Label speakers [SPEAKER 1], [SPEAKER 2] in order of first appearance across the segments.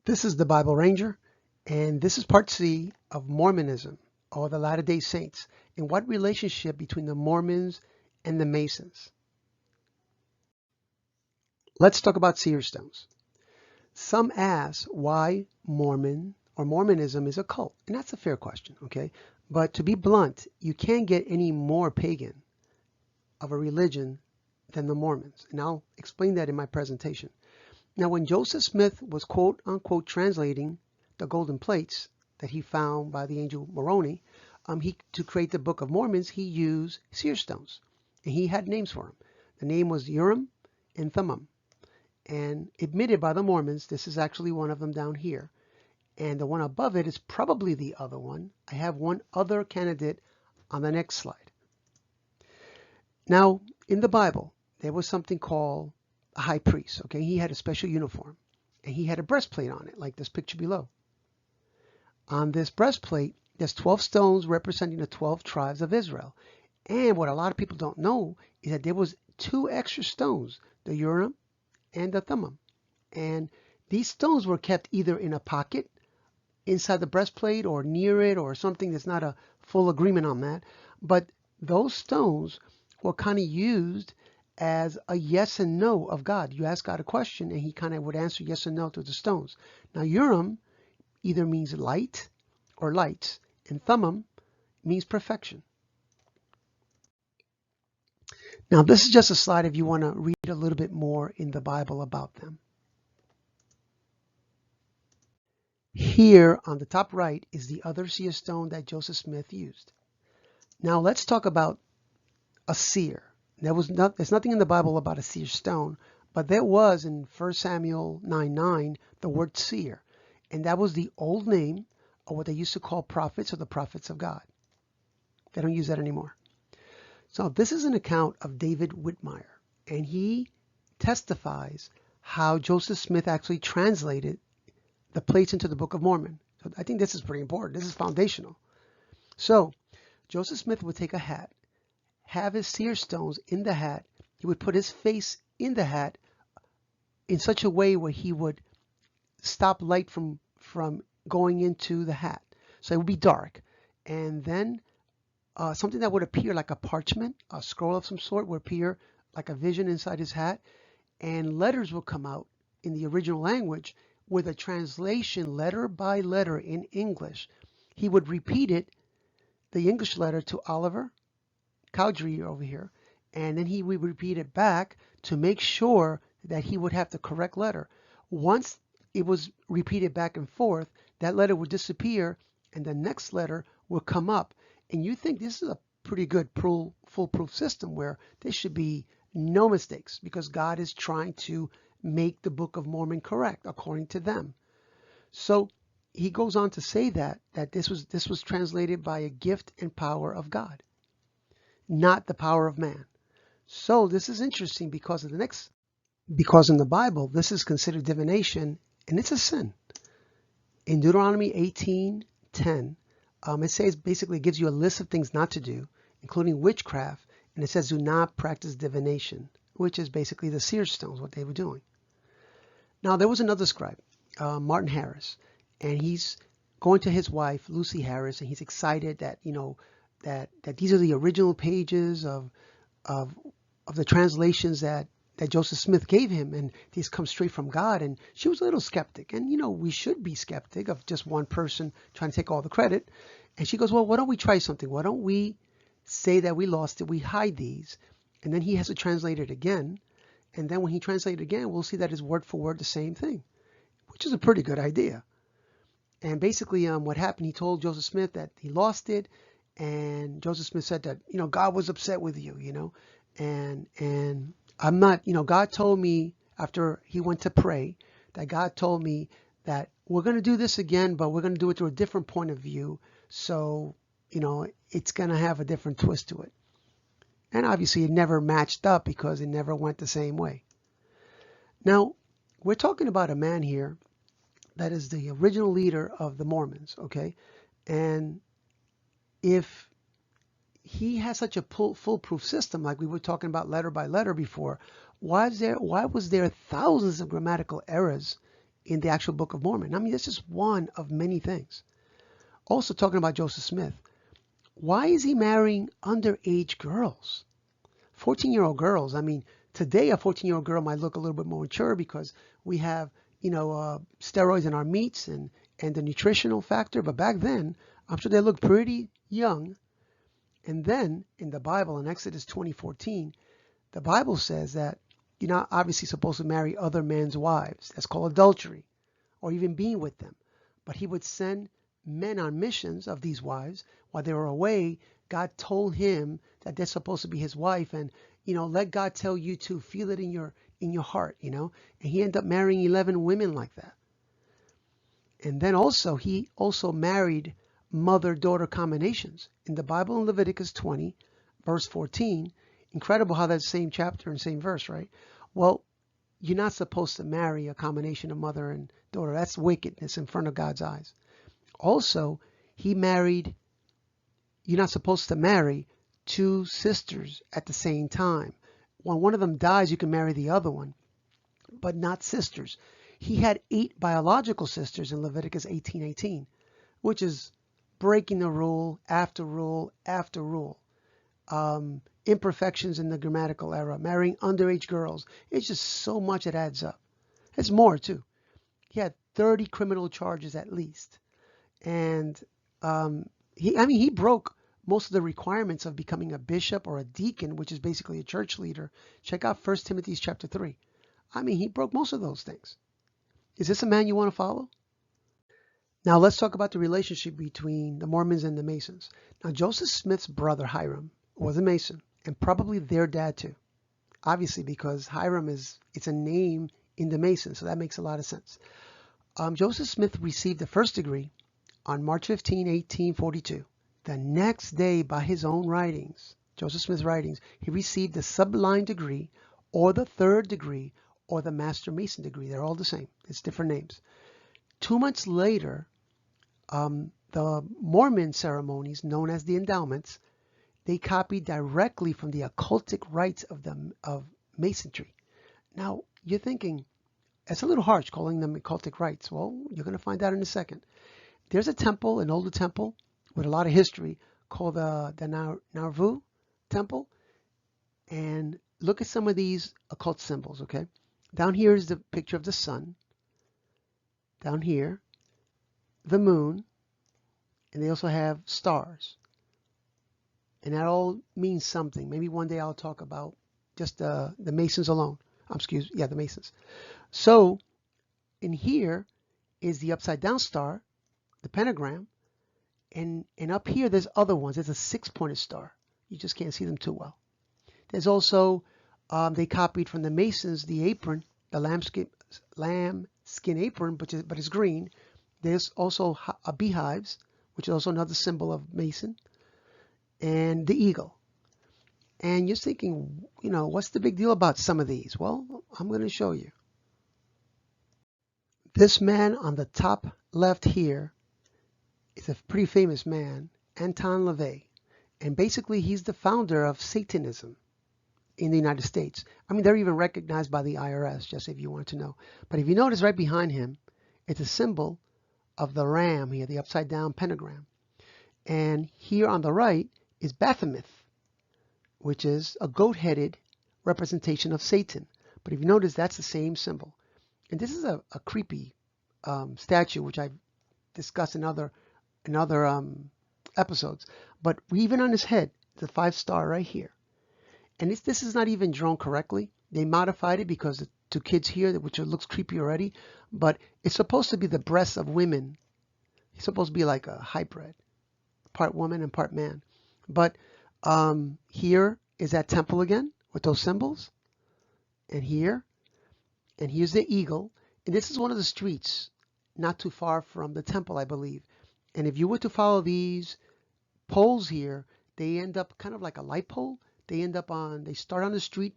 [SPEAKER 1] This is the Bible Ranger, and this is part C of Mormonism, or the Latter-day Saints, and what relationship between the Mormons and the Masons. Let's talk about seer stones. Some ask why Mormon or Mormonism is a cult, and that's a fair question, okay? But to be blunt, you can't get any more pagan of a religion than the Mormons, and I'll explain that in my presentation. Now, when Joseph Smith was quote unquote translating the golden plates that he found by the angel Moroni, to create the Book of Mormons, he used seer stones, and he had names for them. The name was Urim and Thummim, and admitted by the Mormons, this is actually one of them down here, and the one above it is probably the other one. I have one other candidate on the next slide. Now, in the Bible, there was something called a high priest, okay? He had a special uniform, and he had a breastplate on it, like this picture below. On this breastplate, there's 12 stones representing the 12 tribes of Israel. And what a lot of people don't know is that there was 2 extra stones, the Urim and the Thummim. And these stones were kept either in a pocket inside the breastplate or near it or something. There's not a full agreement on that. But those stones were kind of used as a yes and no of God. You ask God a question and he kind of would answer yes and no to the stones. Now Urim either means light or lights, and Thummim means perfection. Now this is just a slide if you want to read a little bit more in the Bible about them. Here on the top right is the other seer stone that Joseph Smith used. Now let's talk about a seer. There's nothing in the Bible about a seer stone, but there was in 1 Samuel 9:9 the word seer, and that was the old name of what they used to call prophets or the prophets of God. They don't use that anymore. So this is an account of David Whitmire, and he testifies how Joseph Smith actually translated the plates into the Book of Mormon. So I think this is pretty important. This is foundational. So Joseph Smith would take a hat, have his seer stones in the hat. He would put his face in the hat in such a way where he would stop light from going into the hat. So it would be dark. And then something that would appear like a parchment, a scroll of some sort, would appear like a vision inside his hat. And letters would come out in the original language with a translation letter by letter in English. He would repeat it, the English letter, to Oliver Cowdery over here, and then he would repeat it back to make sure that he would have the correct letter. Once it was repeated back and forth, that letter would disappear and the next letter would come up. And you think this is a pretty good foolproof system where there should be no mistakes because God is trying to make the Book of Mormon correct according to them. So he goes on to say that this was translated by a gift and power of God, not the power of man. So this is interesting because in the Bible, this is considered divination, and it's a sin. In Deuteronomy 18:10, it says basically it gives you a list of things not to do, including witchcraft, and it says do not practice divination, which is basically the seer stones, what they were doing. Now there was another scribe, Martin Harris, and he's going to his wife Lucy Harris, and he's excited that that these are the original pages of the translations that Joseph Smith gave him, and these come straight from God. And she was a little skeptic, and we should be skeptic of just one person trying to take all the credit. And she goes, well, why don't we try something? Why don't we say that we lost it, we hide these, and then he has to translate it again, and then when he translates it again, we'll see that it's word for word the same thing, which is a pretty good idea. And basically what happened, he told Joseph Smith that he lost it, and Joseph Smith said that, God was upset with you, and I'm not, God told me after he went to pray that God told me that we're going to do this again, but we're going to do it through a different point of view. So, it's going to have a different twist to it. And obviously it never matched up because it never went the same way. Now, we're talking about a man here that is the original leader of the Mormons, okay? And if he has such a foolproof system, like we were talking about letter by letter before, why was there thousands of grammatical errors in the actual Book of Mormon. I mean, this is one of many things. Also talking about Joseph Smith, why is he marrying underage girls? 14-year-old girls. I mean, today a 14-year-old girl might look a little bit more mature because we have, steroids in our meats and the nutritional factor. But back then, I'm sure they looked pretty young. And then in the Bible, in Exodus 20:14, the Bible says that you're not obviously supposed to marry other men's wives. That's called adultery, or even being with them. But he would send men on missions of these wives while they were away. God told him that they're supposed to be his wife, and let God tell you to feel it in your heart, and he ended up marrying 11 women like that. And then he also married mother-daughter combinations in the Bible. In Leviticus 20 verse 14, incredible how that same chapter and same verse, right? Well, you're not supposed to marry a combination of mother and daughter. That's wickedness in front of God's eyes. Also, you're not supposed to marry two sisters at the same time. When one of them dies, you can marry the other one, but not sisters. He had 8 biological sisters in Leviticus 18:18, which is breaking the rule after rule after rule. Imperfections in the grammatical error, marrying underage girls. It's just so much it adds up. It's more too. He had 30 criminal charges at least. And he broke most of the requirements of becoming a bishop or a deacon, which is basically a church leader. Check out 1 Timothy chapter 3. He broke most of those things. Is this a man you want to follow? Now let's talk about the relationship between the Mormons and the Masons. Now Joseph Smith's brother Hiram was a Mason, and probably their dad too. Obviously, because Hiram it's a name in the Masons, so that makes a lot of sense. Joseph Smith received the first degree on March 15, 1842. The next day, by his own writings, Joseph Smith's writings, he received the subline degree, or the third degree, or the Master Mason degree. They're all the same. It's different names. 2 months later, the Mormon ceremonies, known as the endowments, they copied directly from the occultic rites of Masonry. Now, you're thinking, it's a little harsh calling them occultic rites. Well, you're going to find out in a second. There's a temple, an older temple, with a lot of history called the Nauvoo Temple. And look at some of these occult symbols, okay? Down here is the picture of the sun. Down here, the moon. And they also have stars. And that all means something. Maybe one day I'll talk about just the Masons alone. The Masons. So in here is the upside down star, the pentagram, and up here there's other ones. There's a 6-pointed star. You just can't see them too well. There's also they copied from the Masons the apron, the lambskin apron, but it's green. There's also beehives, which is also another symbol of Mason, and the eagle. And you're thinking, what's the big deal about some of these? Well, I'm going to show you. This man on the top left here is a pretty famous man, Anton LaVey. And basically, he's the founder of Satanism in the United States. They're even recognized by the IRS, just if you want to know. But if you notice right behind him, it's a symbol of the ram here, the upside down pentagram. And here on the right is Baphomet, which is a goat-headed representation of Satan. But if you notice, that's the same symbol. And this is a creepy statue, which I've discussed in other episodes. But even on his head, the 5-star right here. And this is not even drawn correctly. They modified it because the 2 kids here, which looks creepy already. But it's supposed to be the breasts of women. It's supposed to be like a hybrid, part woman and part man. But here is that temple again with those symbols. And here's the eagle. And this is one of the streets not too far from the temple, I believe. And if you were to follow these poles here, they end up kind of like a light pole. They start on the street,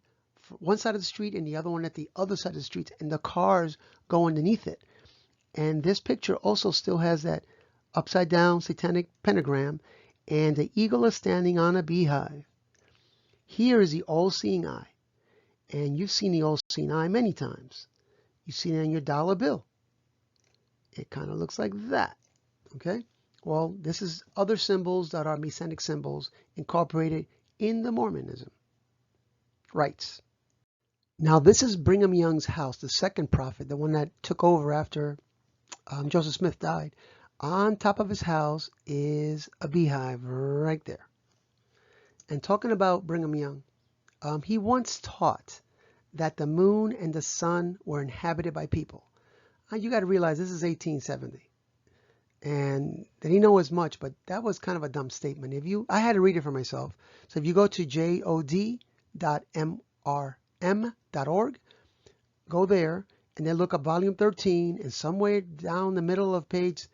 [SPEAKER 1] one side of the street and the other one at the other side of the street, and the cars go underneath it. And this picture also still has that upside down satanic pentagram, and the eagle is standing on a beehive. Here is the all-seeing eye. And you've seen the all-seeing eye many times. You've seen it on your dollar bill. It kind of looks like that. Okay. Well, this is other symbols that are Masonic symbols incorporated in the Mormonism rites. Now, this is Brigham Young's house, the second prophet, the one that took over after Joseph Smith died. On top of his house is a beehive right there. And talking about Brigham Young, he once taught that the moon and the sun were inhabited by people. You got to realize this is 1870. And they didn't know as much, but that was kind of a dumb statement. I had to read it for myself. So if you go to jod.mrm.org, go there and then look up volume 13, and somewhere down the middle of page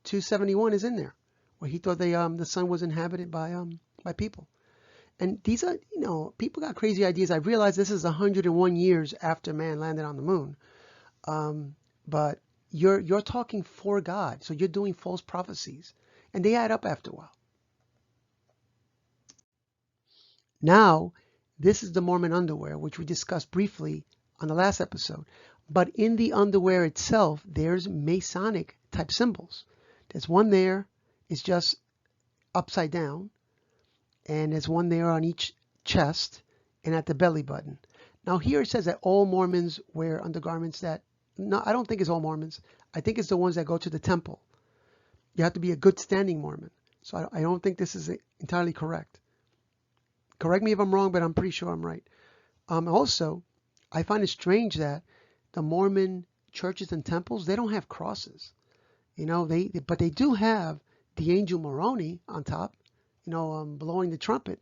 [SPEAKER 1] 271 is in there, where he thought the sun was inhabited by people. And these are, people got crazy ideas. I realize this is 101 years after man landed on the moon, but you're talking for God, so you're doing false prophecies, and they add up after a while. Now, this is the Mormon underwear, which we discussed briefly on the last episode. But in the underwear itself, there's Masonic type symbols. There's one there, it's just upside down, and there's one there on each chest and at the belly button. Now here it says that all Mormons wear undergarments that, no, I don't think it's all Mormons. I think it's the ones that go to the temple. You have to be a good standing Mormon. So I don't think this is entirely correct. Correct me if I'm wrong, but I'm pretty sure I'm right. Also, I find it strange that the Mormon churches and temples, they don't have crosses. But they do have the angel Moroni on top, blowing the trumpet.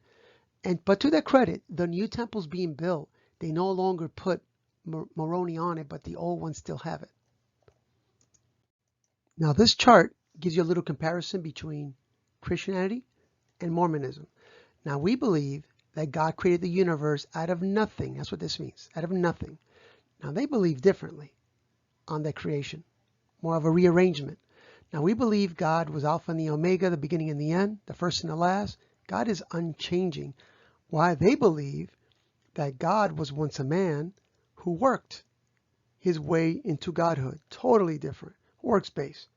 [SPEAKER 1] But to their credit, the new temples being built, they no longer put Moroni on it, but the old ones still have it. Now this chart gives you a little comparison between Christianity and Mormonism. Now we believe that God created the universe out of nothing. That's what this means, out of nothing. Now they believe differently on that creation, more of a rearrangement. Now we believe God was Alpha and the Omega, the beginning and the end, the first and the last. God is unchanging. Why they believe that God was once a man who worked his way into godhood. Totally different. Works-based.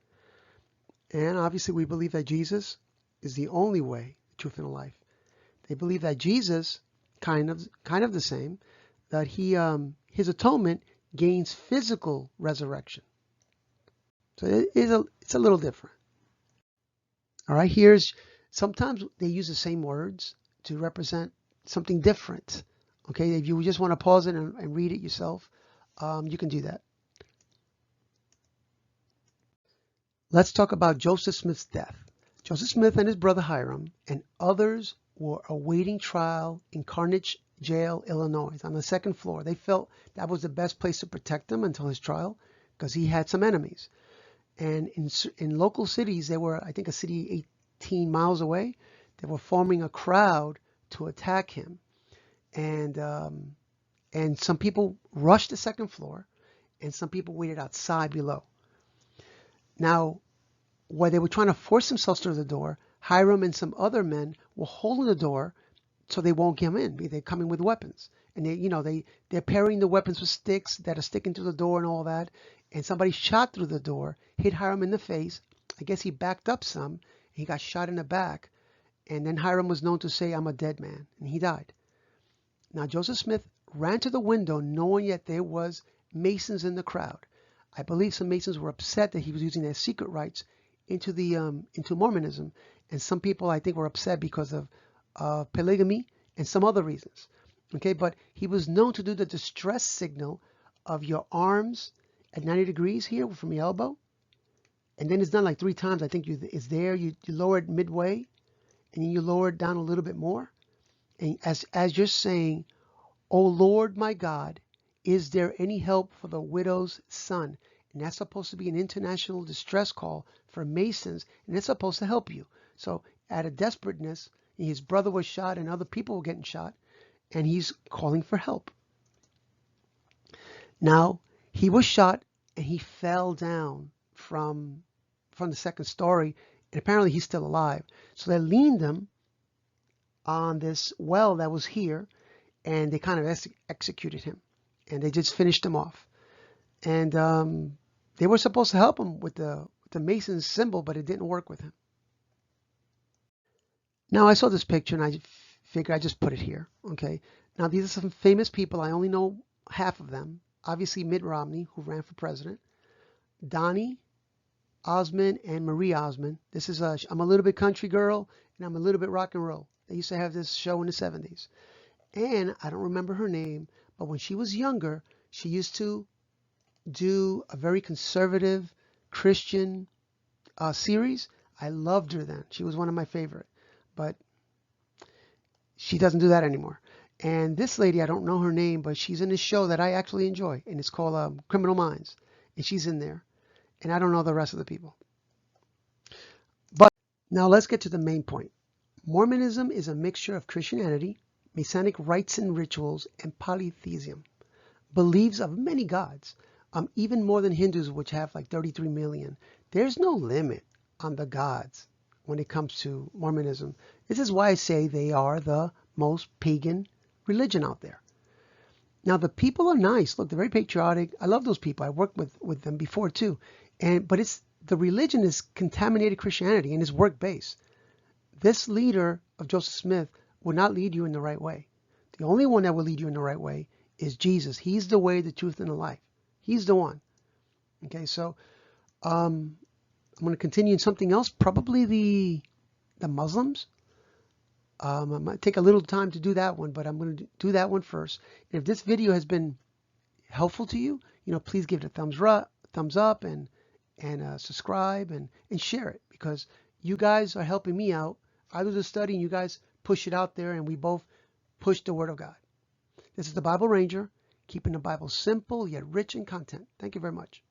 [SPEAKER 1] And obviously we believe that Jesus is the only way, the truth, and the life. They believe that Jesus, kind of the same, that his atonement gains physical resurrection. So it's a little different. All right, sometimes they use the same words to represent something different. Okay, if you just want to pause it and read it yourself, you can do that. Let's talk about Joseph Smith's death. Joseph Smith and his brother Hiram and others were awaiting trial in Carnegie Jail, Illinois, on the second floor. They felt that was the best place to protect him until his trial because he had some enemies. And in local cities, they were, I think, a city 18 miles away. They were forming a crowd to attack him. And some people rushed the second floor, and some people waited outside below. Now, while they were trying to force themselves through the door, Hiram and some other men were holding the door so they won't come in. They're coming with weapons. And they're pairing the weapons with sticks that are sticking to the door and all that. And somebody shot through the door, hit Hiram in the face. I guess he backed up some, and he got shot in the back. And then Hiram was known to say, "I'm a dead man," and he died. Now Joseph Smith ran to the window knowing that there was Masons in the crowd. I believe some Masons were upset that he was using their secret rites into Mormonism, and some people I think were upset because of polygamy and some other reasons. Okay, but he was known to do the distress signal of your arms at 90 degrees here from your elbow, and then it's done like 3 times. I think it's there. You lower it midway, and then you lower it down a little bit more, and as you're saying, "O Lord my God, is there any help for the widow's son?" And that's supposed to be an international distress call for Masons, and it's supposed to help you. So out of desperateness, his brother was shot and other people were getting shot, and he's calling for help. Now, he was shot and he fell down from the second story, and apparently he's still alive. So they leaned him on this well that was here, and they kind of executed him, and they just finished him off. And They were supposed to help him with the Mason's symbol, but it didn't work with him. Now I saw this picture and I figured I just put it here. Okay. Now these are some famous people. I only know half of them. Obviously Mitt Romney, who ran for president, Donnie Osmond, and Marie Osmond. This is I'm a little bit country girl and I'm a little bit rock and roll. They used to have this show in the 70s. And I don't remember her name, but when she was younger, she used to do a very conservative Christian series. I loved her then. She was one of my favorite. But she doesn't do that anymore. And this lady, I don't know her name, but she's in this show that I actually enjoy, and it's called Criminal Minds. And she's in there. And I don't know the rest of the people. But now let's get to the main point. Mormonism is a mixture of Christianity, Masonic rites and rituals, and polytheism. Believes of many gods, even more than Hindus, which have like 33 million. There's no limit on the gods when it comes to Mormonism. This is why I say they are the most pagan religion out there. Now the people are nice. Look, they're very patriotic. I love those people. I worked with them before too. But it's the religion is contaminated Christianity and is work-based. This leader of Joseph Smith will not lead you in the right way. The only one that will lead you in the right way is Jesus. He's the way, the truth, and the life. He's the one. Okay, so I'm going to continue in something else, probably the Muslims. I might take a little time to do that one, but I'm going to do that one first. And if this video has been helpful to you, please give it a thumbs up and subscribe and share it, because you guys are helping me out. I do the study and you guys push it out there, and we both push the Word of God. This is the Bible Ranger, keeping the Bible simple yet rich in content. Thank you very much.